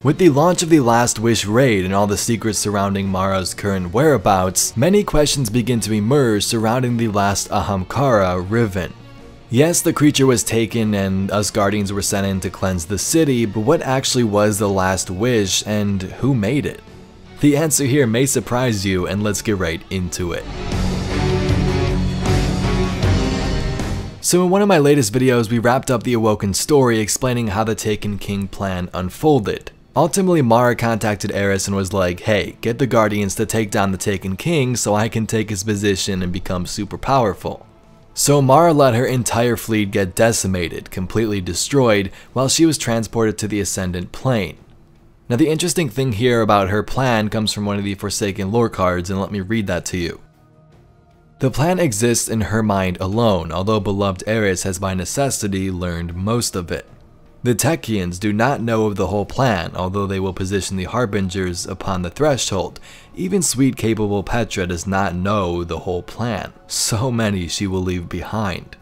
With the launch of the Last Wish raid and all the secrets surrounding Mara's current whereabouts, many questions begin to emerge surrounding the last Ahamkara, Riven. Yes, the creature was taken and us guardians were sent in to cleanse the city, but what actually was the Last Wish and who made it? The answer here may surprise you, and let's get right into it. So in one of my latest videos, we wrapped up the Awoken story explaining how the Taken King plan unfolded. Ultimately, Mara contacted Eris and was like, hey, get the Guardians to take down the Taken King so I can take his position and become super powerful. So Mara let her entire fleet get decimated, completely destroyed, while she was transported to the Ascendant Plane. Now the interesting thing here about her plan comes from one of the Forsaken lore cards, and let me read that to you. The plan exists in her mind alone, although beloved Eris has by necessity learned most of it. The Techians do not know of the whole plan, although they will position the Harbingers upon the threshold. Even sweet capable Petra does not know the whole plan. So many she will leave behind.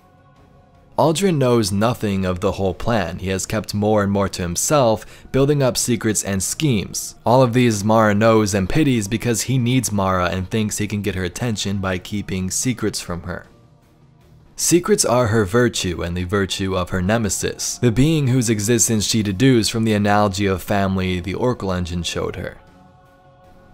Aldrin knows nothing of the whole plan. He has kept more and more to himself, building up secrets and schemes. All of these Mara knows and pities because he needs Mara and thinks he can get her attention by keeping secrets from her. Secrets are her virtue and the virtue of her nemesis, the being whose existence she deduced from the analogy of family the Oracle engine showed her.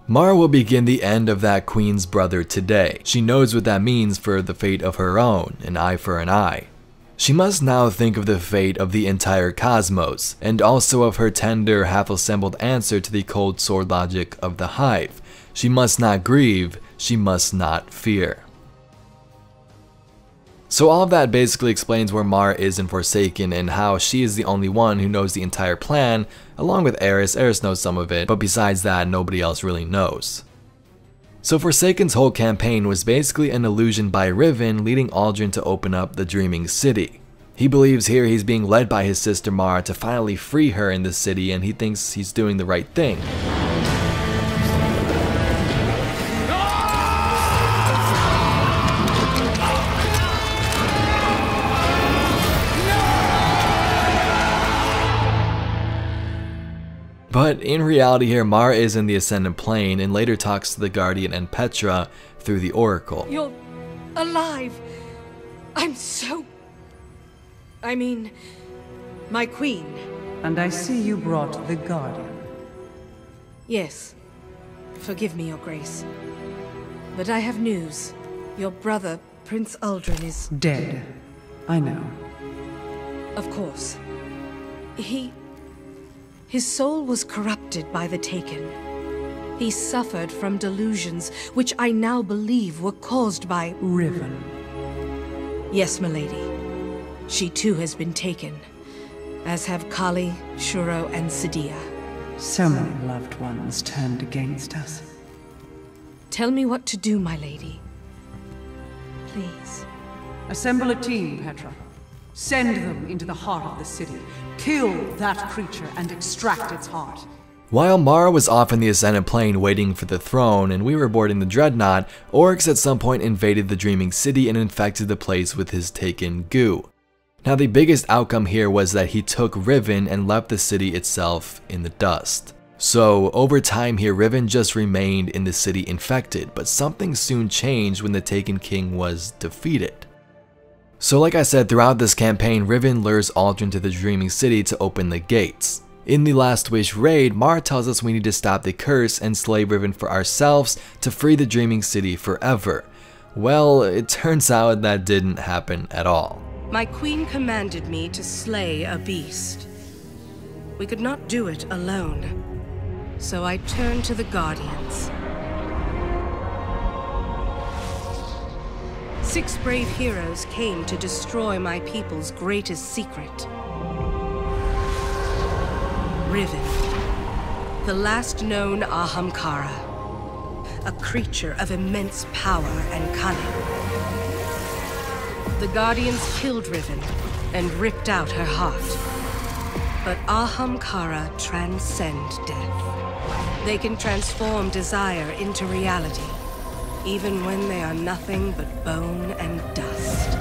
Mara will begin the end of that queen's brother today. She knows what that means for the fate of her own, an eye for an eye. She must now think of the fate of the entire cosmos, and also of her tender, half-assembled answer to the cold sword logic of the Hive. She must not grieve, she must not fear. So all of that basically explains where Mara is in Forsaken and how she is the only one who knows the entire plan, along with Eris. Eris knows some of it, but besides that, nobody else really knows. So Forsaken's whole campaign was basically an illusion by Riven, leading Aldrin to open up the Dreaming City. He believes here he's being led by his sister Mara to finally free her in the city, and he thinks he's doing the right thing. But in reality here, Mara is in the Ascendant Plane and later talks to the Guardian and Petra through the Oracle. You're alive! My queen. And I see you brought the Guardian. Yes. Forgive me, Your Grace. But I have news. Your brother, Prince Aldrin, is... dead. I know. Of course. His soul was corrupted by the Taken. He suffered from delusions, which I now believe were caused by... Riven. Yes, milady. She too has been taken, as have Kali, Shuro, and Sadia. So many loved ones turned against us. Tell me what to do, my lady. Please. Assemble a team, Petra. Send them into the heart of the city. Kill that creature and extract its heart. While Mara was off in the Ascendant Plane waiting for the throne and we were boarding the Dreadnought, Oryx at some point invaded the Dreaming City and infected the place with his Taken goo. Now the biggest outcome here was that he took Riven and left the city itself in the dust. So over time here, Riven just remained in the city infected, but something soon changed when the Taken King was defeated. So like I said, throughout this campaign, Riven lures Aldrin to the Dreaming City to open the gates. In the Last Wish raid, Mara tells us we need to stop the curse and slay Riven for ourselves to free the Dreaming City forever. Well, it turns out that didn't happen at all. My queen commanded me to slay a beast. We could not do it alone, so I turned to the Guardians. 6 brave heroes came to destroy my people's greatest secret. Riven, the last known Ahamkara, a creature of immense power and cunning. The Guardians killed Riven and ripped out her heart. But Ahamkara transcend death. They can transform desire into reality, even when they are nothing but bone and dust.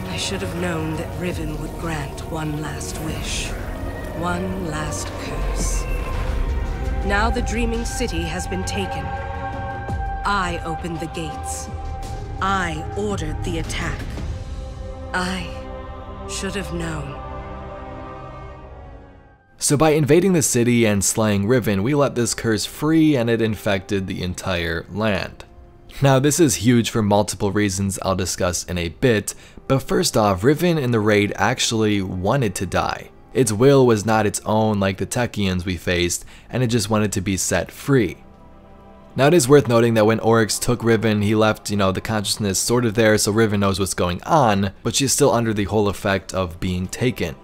I should have known that Riven would grant one last wish, one last curse. Now the Dreaming City has been taken. I opened the gates. I ordered the attack. I should have known. So by invading the city and slaying Riven, we let this curse free and it infected the entire land. Now this is huge for multiple reasons I'll discuss in a bit, but first off, Riven in the raid actually wanted to die. Its will was not its own like the Techians we faced, and it just wanted to be set free. Now it is worth noting that when Oryx took Riven, he left, the consciousness sort of there so Riven knows what's going on, but she's still under the whole effect of being taken.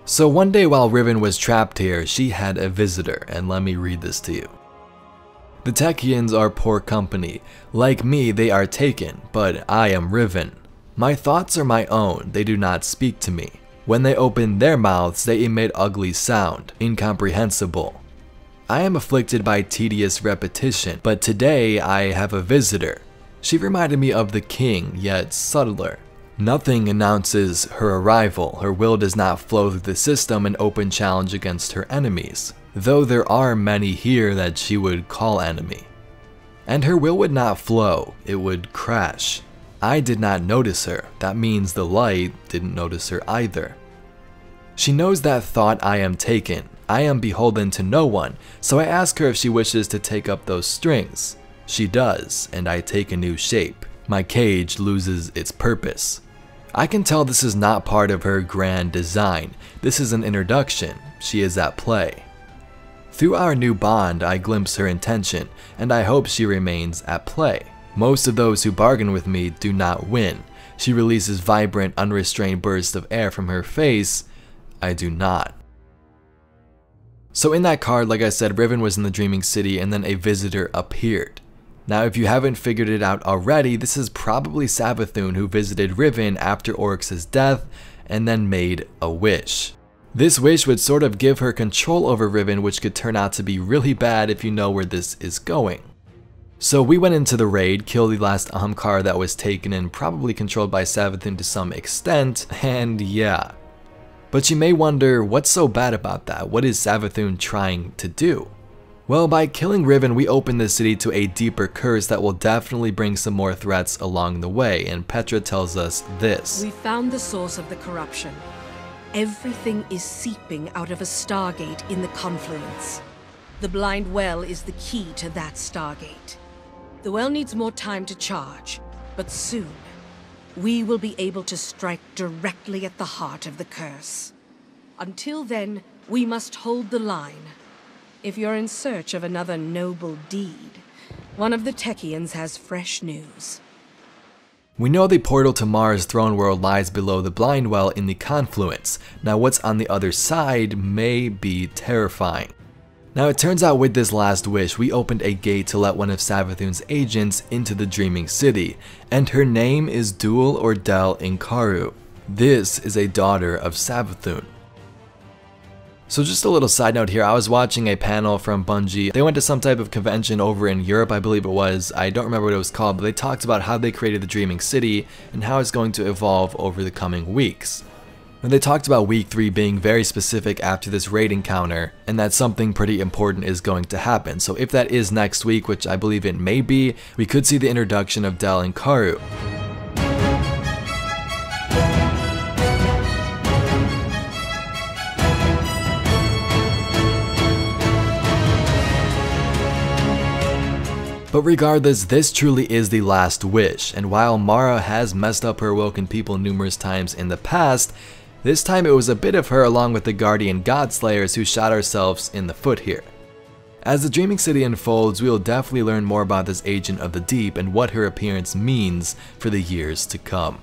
So one day while Riven was trapped here, she had a visitor, and let me read this to you. The Techians are poor company. Like me, they are taken, but I am Riven. My thoughts are my own, they do not speak to me. When they open their mouths, they emit ugly sound, incomprehensible. I am afflicted by tedious repetition, but today I have a visitor. She reminded me of the king, yet subtler. Nothing announces her arrival. Her will does not flow through the system in open challenge against her enemies, though there are many here that she would call enemy. And her will would not flow, it would crash. I did not notice her, that means the light didn't notice her either. She knows that thought I am taken. I am beholden to no one, so I ask her if she wishes to take up those strings. She does, and I take a new shape. My cage loses its purpose. I can tell this is not part of her grand design. This is an introduction. She is at play. Through our new bond, I glimpse her intention, and I hope she remains at play. Most of those who bargain with me do not win. She releases vibrant, unrestrained bursts of air from her face. I do not. So in that card, like I said, Riven was in the Dreaming City and then a visitor appeared. Now if you haven't figured it out already, this is probably Savathun who visited Riven after Oryx's death and then made a wish. This wish would sort of give her control over Riven, which could turn out to be really bad if you know where this is going. So we went into the raid, killed the last Ahamkara that was taken and probably controlled by Savathun to some extent, and yeah. But you may wonder, what's so bad about that? What is Savathun trying to do? Well, by killing Riven, we open the city to a deeper curse that will definitely bring some more threats along the way, and Petra tells us this. We found the source of the corruption. Everything is seeping out of a stargate in the confluence. The blind well is the key to that stargate. The well needs more time to charge, but soon, we will be able to strike directly at the heart of the curse. Until then, we must hold the line. If you're in search of another noble deed, one of the Techians has fresh news. We know the portal to Mars' throne world lies below the blind well in the confluence. Now what's on the other side may be terrifying. Now it turns out with this last wish, we opened a gate to let one of Savathun's agents into the Dreaming City, and her name is Dual or Del Incaru. This is a daughter of Savathun. So just a little side note here, I was watching a panel from Bungie. They went to some type of convention over in Europe, I believe it was. I don't remember what it was called, but they talked about how they created the Dreaming City and how it's going to evolve over the coming weeks. And they talked about week 3 being very specific after this raid encounter, and that something pretty important is going to happen. So if that is next week, which I believe it may be, we could see the introduction of Del Incaru. But regardless, this truly is the last wish, and while Mara has messed up her Awoken people numerous times in the past, this time it was a bit of her along with the Guardian Godslayers who shot ourselves in the foot here. As the Dreaming City unfolds, we will definitely learn more about this Agent of the Deep and what her appearance means for the years to come.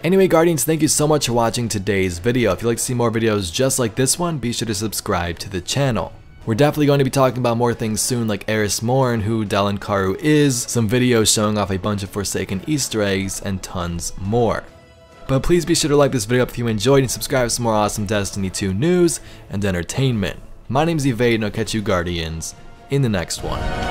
Anyway, Guardians, thank you so much for watching today's video. If you'd like to see more videos just like this one, be sure to subscribe to the channel. We're definitely going to be talking about more things soon, like Eris Morn, who Del Incaru is, some videos showing off a bunch of Forsaken Easter eggs, and tons more. But please be sure to like this video if you enjoyed and subscribe for some more awesome Destiny 2 news and entertainment. My name's Evade and I'll catch you Guardians in the next one.